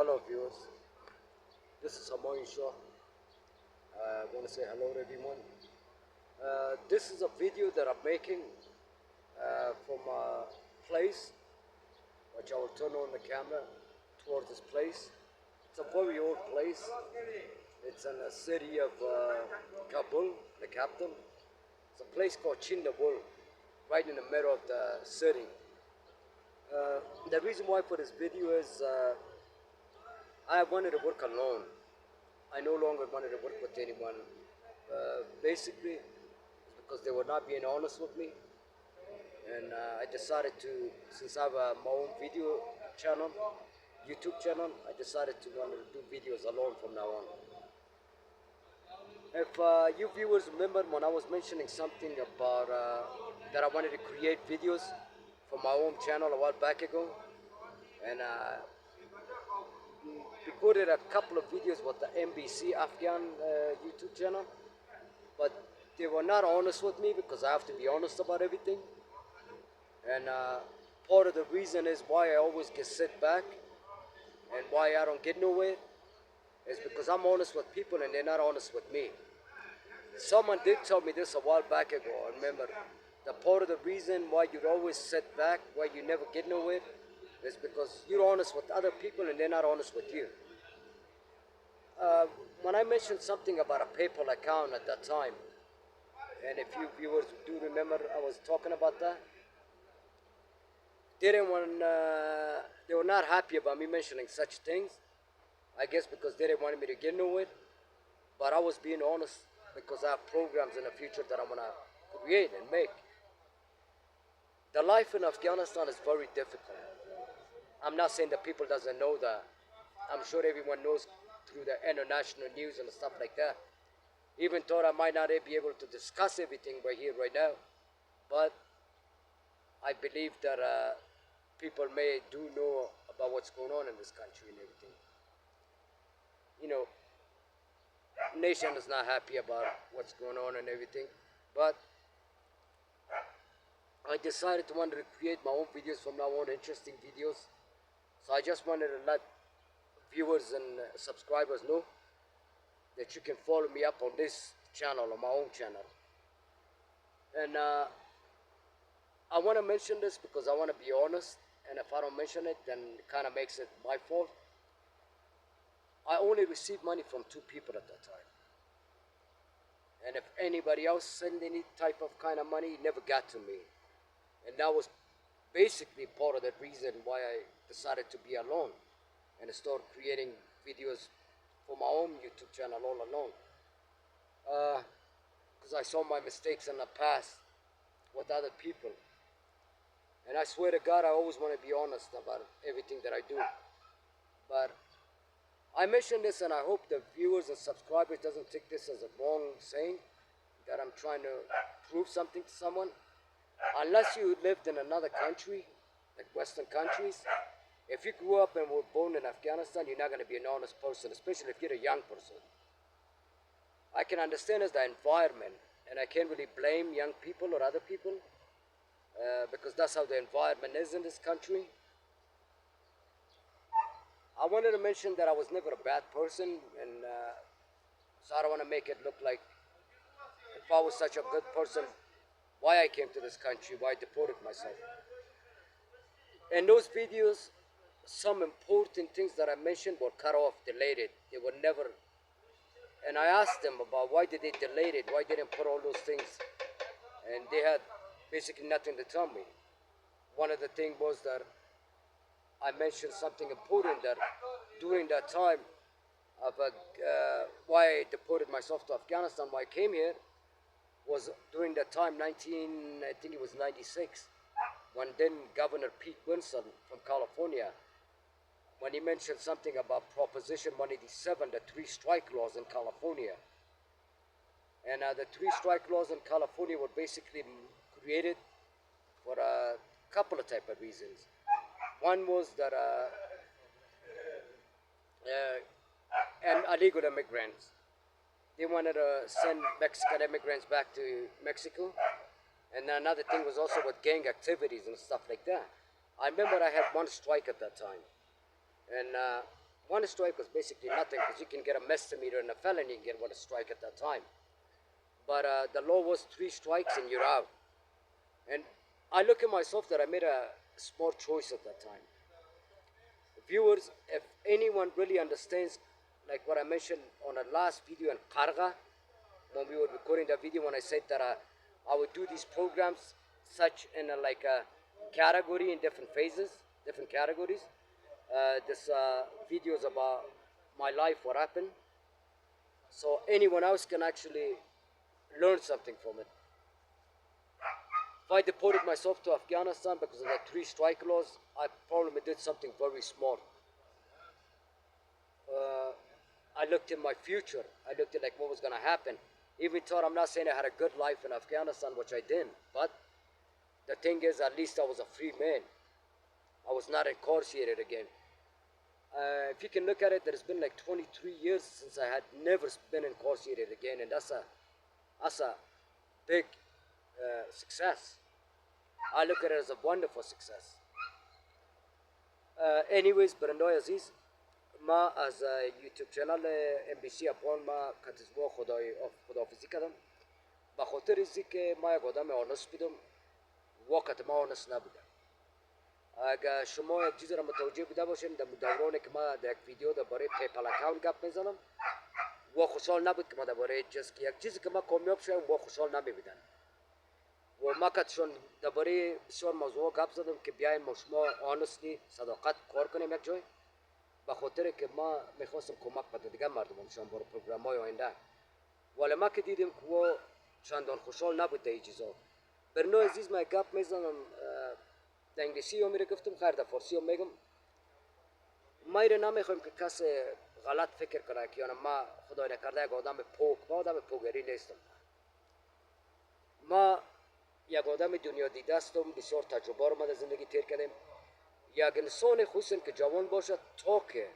Hello viewers, this is Hamoin Shaw. I want to say hello to everyone. This is a video that I'm making from a place, which I will turn on the camera towards this place. It's a very old place. It's in the city of Kabul, the capital. It's a place called Chindabul, right in the middle of the city. The reason why for this video is I wanted to work alone. I no longer wanted to work with anyone. Basically, it's because they were not being honest with me, and I decided to, since I have my own video channel, YouTube channel, I decided to want to do videos alone from now on. If you viewers remember when I was mentioning something about that I wanted to create videos for my own channel a while back ago, and recorded a couple of videos with the MBC Afghan YouTube channel, but they were not honest with me because I have to be honest about everything. And part of the reason is why I always get set back and why I don't get nowhere is because I'm honest with people and they're not honest with me. Someone did tell me this a while back ago. I remember the part of the reason why you're always set back, why you never get nowhere, is because you're honest with other people and they're not honest with you. When I mentioned something about a PayPal account at that time, and if you viewers do remember, I was talking about that. They didn't want, they were not happy about me mentioning such things. I guess because they didn't want me to get nowhere. But I was being honest because I have programs in the future that I'm gonna create and make. The life in Afghanistan is very difficult. I'm not saying that people doesn't know that. I'm sure everyone knows through the international news and stuff like that. Even though I might not be able to discuss everything right here, right now, but I believe that people may do know about what's going on in this country and everything. You know, nation is not happy about what's going on and everything, but I decided to want to create my own videos from now on, interesting videos. So I just wanted to let viewers and subscribers know that you can follow me up on this channel, on my own channel. And I want to mention this because I want to be honest, and if I don't mention it, then it kind of makes it my fault. I only received money from 2 people at that time. And if anybody else sent any type of kind of money, it never got to me. And that was basically part of the reason why I decided to be alone and start creating videos for my own YouTube channel all alone. Because I saw my mistakes in the past with other people. And I swear to God, I always want to be honest about everything that I do. But I mention this and I hope the viewers and subscribers doesn't take this as a wrong saying that I'm trying to prove something to someone. Unless you lived in another country, like Western countries, if you grew up and were born in Afghanistan, you're not going to be an honest person, especially if you're a young person. I can understand as the environment, and I can't really blame young people or other people because that's how the environment is in this country. I wanted to mention that I was never a bad person, and so I don't want to make it look like if I was such a good person, why I came to this country, why I deported myself. In those videos, some important things that I mentioned were cut off, deleted. They were never, and I asked them about why did they delete it, why didn't put all those things, and they had basically nothing to tell me. One of the things was that I mentioned something important that during that time of why I deported myself to Afghanistan, why I came here, was during that time, I think it was 96, when then Governor Pete Wilson from California, when he mentioned something about Proposition 187, the 3 strike laws in California. And the 3 strike laws in California were basically created for a couple of type of reasons. One was that and illegal immigrants. They wanted to send Mexican immigrants back to Mexico. And another thing was also with gang activities and stuff like that. I remember I had one strike at that time. And one strike was basically nothing because you can get a misdemeanor and a felony and get one strike at that time. But the law was 3 strikes and you're out. And I look at myself that I made a smart choice at that time. Viewers, if anyone really understands, like what I mentioned on the last video in Karga, when we were recording that video, when I said that I would do these programs such in like a category in different phases, different categories. This video is about my life, what happened, so anyone else can actually learn something from it. If I deported myself to Afghanistan because of the 3 strike laws, I probably did something very smart. I looked in my future. I looked at like what was going to happen. Even though I'm not saying I had a good life in Afghanistan, which I didn't, but the thing is, at least I was a free man. I was not incarcerated again. If you can look at it, there's been like 23 years since I had never been incarcerated again, and that's a big success. I look at it as a wonderful success. Anyways, برندای عزیز، ما از یوتیوب چنل MBC افغان ما کتزبا خداحافظی کردم به خاطر ازی که ما یک آدم آنست بودم. وقت ما آنست نبودم. اگر شما یک چیز را متوجه بوده باشین، در دورانی که ما در یک ویدیو درباره پیپل اکاونت گپ میزنم، و خوشحال نبود که ما درباره جز که یک چیزی که ما کامیاب شدیم و خوشحال نمیبودن. و ما کتشون درباره بسیار موضوع گپ زدم که بیاین ما شما آنستی صداقت کار کنیم یک جای، به خاطر که ما میخواستم کمک بده دیگه مردمشان برای پروگرام های آینده. ولی ما که دیدیم که او چندان خوشحال نبود در این چیزا. برنامه عزیز ما گپ میزنم در انگلیسی هم میره گفتم، خیر در فارسی هم میگم. ما ایره نمیخوایم که کسی غلط فکر کنه که یعنی ما خدای نکرده یک آدم پوک، ما آدم پوگری نیستم. ما یک آدم دنیا دیده هستم، بسیار تجربه رو ما در زندگی تیر کردیم. یک انسان خصوصا که جوان باشه تا که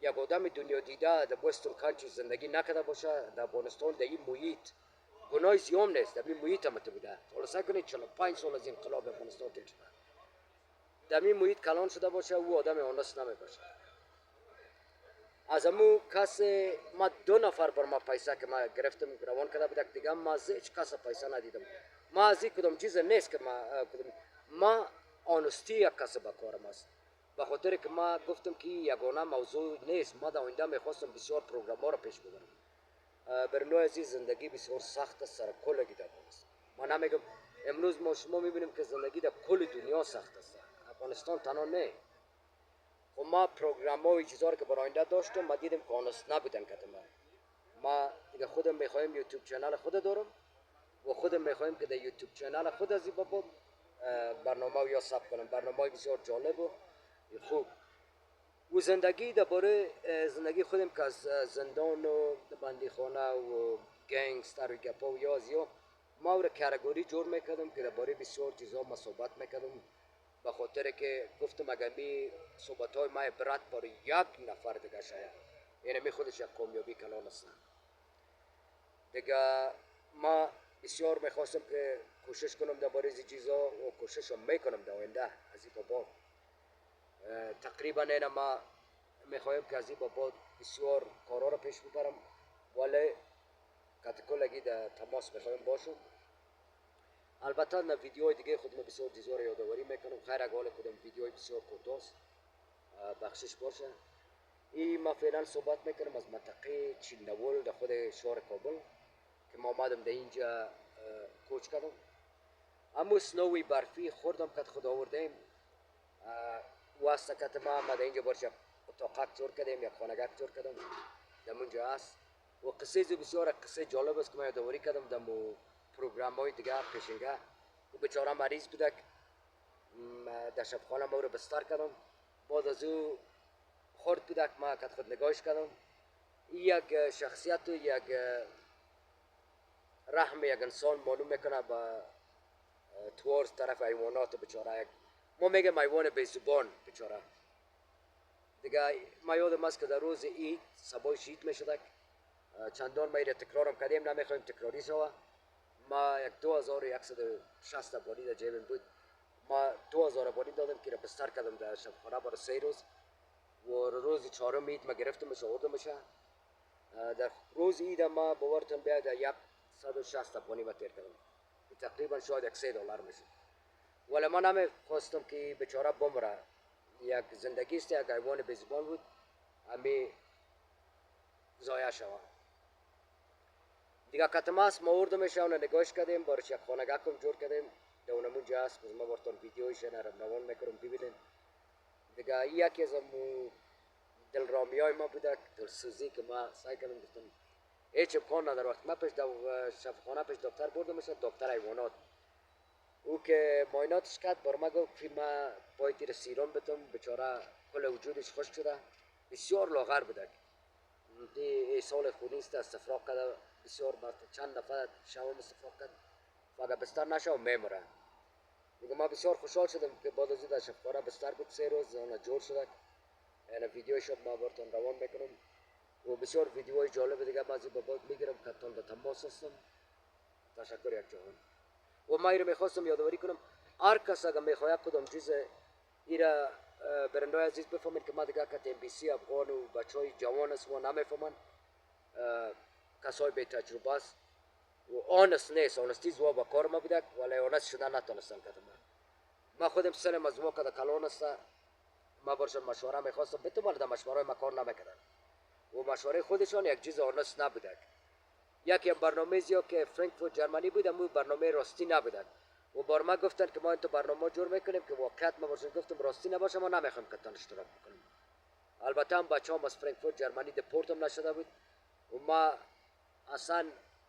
یک آدم دنیا دیده در وسترن کانتری زندگی نکرده باشه، در افغانستان در این محیط گناه زیام نیست، در این محیط هم بوده. حالا سعی کنید 45 سال از انقلاب افغانستان تیر شده، در این محیط کلان شده باشه، او آدم آنست نمی باشه. از امو کسی ما 2 نفر بر ما پیسه که ما گرفتم روان کرده بودک دیگه، ما از هیچ کس پیسه ندیدم. ما از این کدام چیز نیست که ما آنستی یک کس به کارم است. به خاطر که ما گفتم که یگانه موضوع نیست، ما در آینده میخواستم بسیار پروگرام ها را پیش ببرم. برنامه عزیز زندگی بسیار سخت است، سر کلگی در است. ما نمیگم امروز ما شما میبینیم که زندگی در کل دنیا سخت است، افغانستان تنها نه. و ما پروگرام های چیزا که برای آینده داشتم، ما دیدیم که آنست نبودن که ما دیگه خودم میخوایم یوتیوب چنل خود دارم و خودم میخوایم که در یوتیوب چنل خود از این بابا برنامه یا ثبت کنم. برنامه بسیار جالب و خوب. و زندگی درباره زندگی خودم که از زندان و بندیخانه و گنگستر و گپا و یازیا ما رو کاتگوری جور میکردم که درباره بسیار چیزا ما صحبت میکردم. به خاطر که گفتم اگر می صحبت های ما عبرت برای یک نفر دیگه شاید، یعنی می خودش یک کامیابی کلان است دیگه. ما بسیار میخواستم که کوشش کنم درباره این چیزا و کوشش هم میکنم در آینده از این بابا. تقریبا اینا ما میخوایم که از این بابا بسیار کارا را پیش ببرم، ولی کاتکلگی در تماس میخوایم باشم. البته در ویدیوهای دیگه خودم بسیار چیزا را یادآوری میکنم. خیر اگه کدام ویدیوهای بسیار کوتاست بخشش باشه. این ما فعلا صحبت میکنم از منطقه چینول در خود شهر کابل که ما آمدم در اینجا کوچ کردم. اما سنوی برفی خوردم که خود آوردیم واسه که ما در اینجا برش اتاقک جور کردیم، یک خانگک جور کردم در اونجا هست. و قصه بسیار قصه جالب است که ما یادآوری کردم در پروگرام های دیگه پیشنگه. و بیچاره مریض بودک، در شبخانه ما رو بستر کردم. بعد از او خورد بودک، ما کت خود نگاهش کردم. یک شخصیت و یک رحم یک انسان معلوم میکنه با توارز طرف حیوانات. بیچاره ما میگم حیوان بی زبان بیچاره دیگه. ما یادم است که در روز عید صبح عید میشدک، چندان ما ایره تکرارم کردیم، نمیخوایم تکراری شوه. ما یک 2160 افغانی در جیبم بود. ما 2000 افغانی دادم که را بستر کردم در شبخانه برای 3 روز. و روز چهارم عید ما گرفتمش آوردمش. در روز عید ما باورتون بیاد 160 افغانی ما تیر کردم، تقریبا شاید $100 میشه. ولی من نمیخواستم که بیچاره بمره، یک زندگی است، یک حیوان بزبان بود، امی ضایع شود. دیگه کتماس ما آوردمش، اون نگاش کردیم، برش یک خانگاه کم جور کردیم، در اونمونجا هست، ما براتون ویدیویش روان میکنم ببینید. دیگه یکی از دلرامی های ما بوده، دلسوزی که ما سعی کردم گفتم هیچ امکان نداره. وقت ما پیش شفاخانه پیش دکتر بردمش، دکتر حیوانات، او که معایناتش کرد بر ما گفت که ما باید تیر سیرم بدم، بیچاره کل وجودش خشک شده، بسیار لاغر بوده. دی سال خونی است، استفراغ کرده بسیار، چند نفر شوام استفراغ کرد، فقط بستر نشه و میمره. دیگه ما بسیار خوشحال شدم که بعد از این در شفاخانه بستر بود 3 روز، اون جور شده. یعنی ویدیوش ما براتون روان میکنم و بسیار ویدیوهای جالب دیگه بعضی بابات میگیرم که تون به تماس هستم. تشکر یک جهان. و ما ایره میخواستم یادآوری کنم هر کس اگر میخواد کدام چیز ایره برندای عزیز بفهمید که ما دیگه که ام بی سی افغان و بچهای جوان است و نمیفهمن، کسای به تجربه است و آنست نیست، آنستی زوا با کار ما بوده ولی آنست شدن نتونستن کردم. ما خودم سنم از ما که کلان است، ما برشان مشوره میخواستم بتم ولی در مشوره ما کار نمیکردن و مشوره خودشان یک چیز آنست نبوده. یکی برنامه زیا که فرانکفورت جرمنی بود، اما برنامه راستی نبودن و بار ما گفتن که ما این تو برنامه جور میکنیم که واقعیت ما برشون گفتم راستی نباشه، ما نمیخوایم که تان اشتراک بکنیم. البته هم بچه هم از فرانکفورت جرمنی دپورت هم نشده بود و ما اصلا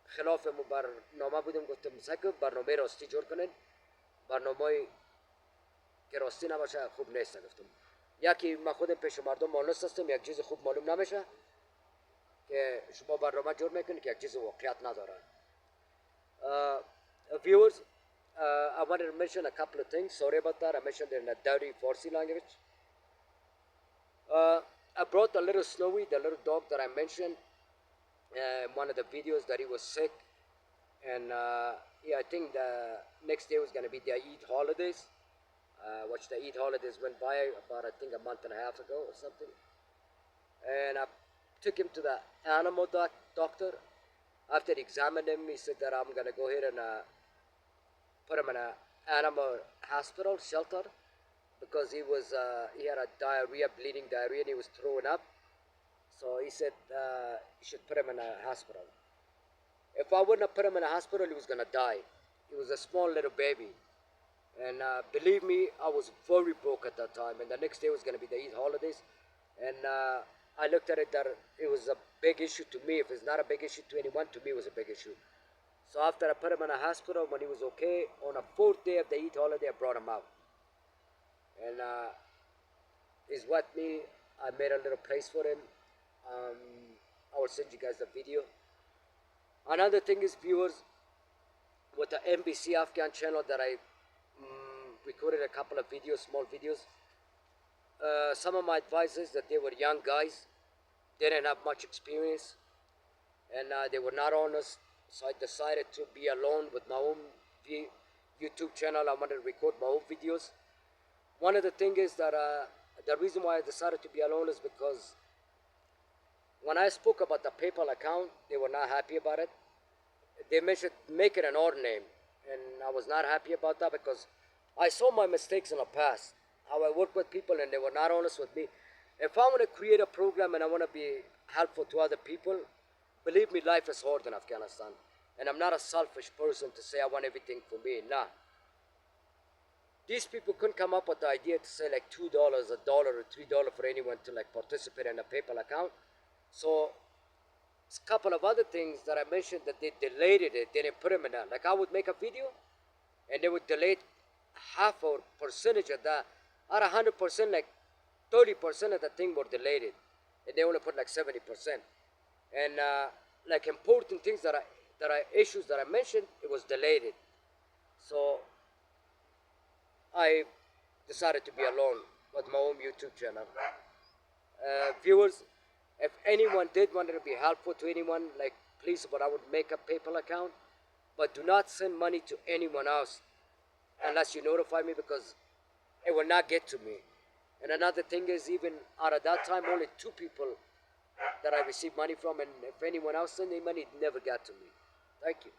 خلاف برنامه بودیم، گفتم سعی برنامه راستی جور کنین، برنامه که راستی نباشه خوب نیست. گفتم یکی ما خودم پیش مردم مانست هستم، یک چیز خوب معلوم نمیشه که شما برنامه جور میکنید که یک چیز واقعیت نداره. Viewers, I wanted to mention a couple of things. Sorry about that. I mentioned it in a dirty Farsi language. I brought the little Snowy, the little dog that I mentioned in one of the videos that he was sick. And yeah, I think the next day was going to be the Eid holidays. Which the Eid holidays went by about, I think, a month and a half ago or something. And I took him to the animal doctor. After he examined him, he said that I'm going to go ahead and put him in an animal hospital shelter because he had a diarrhea, bleeding diarrhea, and he was throwing up. So he said you should put him in a hospital. If I wouldn't have put him in a hospital, he was gonna die. He was a small little baby, and believe me, I was very broke at that time. And the next day was gonna be the Eid holidays, and I looked at it that it was a big issue to me. If it's not a big issue to anyone, to me it was a big issue. So after I put him in a hospital, when he was okay, on the 4th day of the Eid holiday, I brought him out. And he's with me. I made a little place for him. I will send you guys the video. Another thing is, viewers, with the NBC Afghan channel that I recorded a couple of videos, small videos. Some of my advisors that they were young guys, they didn't have much experience, and they were not honest. So I decided to be alone with my own YouTube channel. I wanted to record my own videos. One of the things is that the reason why I decided to be alone is because when I spoke about the PayPal account, they were not happy about it. They mentioned make it an our name, and I was not happy about that because I saw my mistakes in the past, how I worked with people and they were not honest with me. If I want to create a program and I want to be helpful to other people, believe me, life is hard in Afghanistan. And I'm not a selfish person to say I want everything for me. Nah. These people couldn't come up with the idea to say like $2, $1, or $3 for anyone to like participate in a PayPal account. So a couple of other things that I mentioned that they deleted it, they didn't put them in that. Like I would make a video and they would delete half or percentage of that. Out of 100%, like 30% of the thing were deleted. And they only put like 70%. And like important things that are issues that I mentioned, it was deleted. So I decided to be alone with my own YouTube channel. Viewers, if anyone did want to be helpful to anyone, like please, but I would make a PayPal account, but do not send money to anyone else unless you notify me because it will not get to me. And another thing is, even out of that time, only 2 people that I received money from, and if anyone else sent me money, it never got to me. Thank you.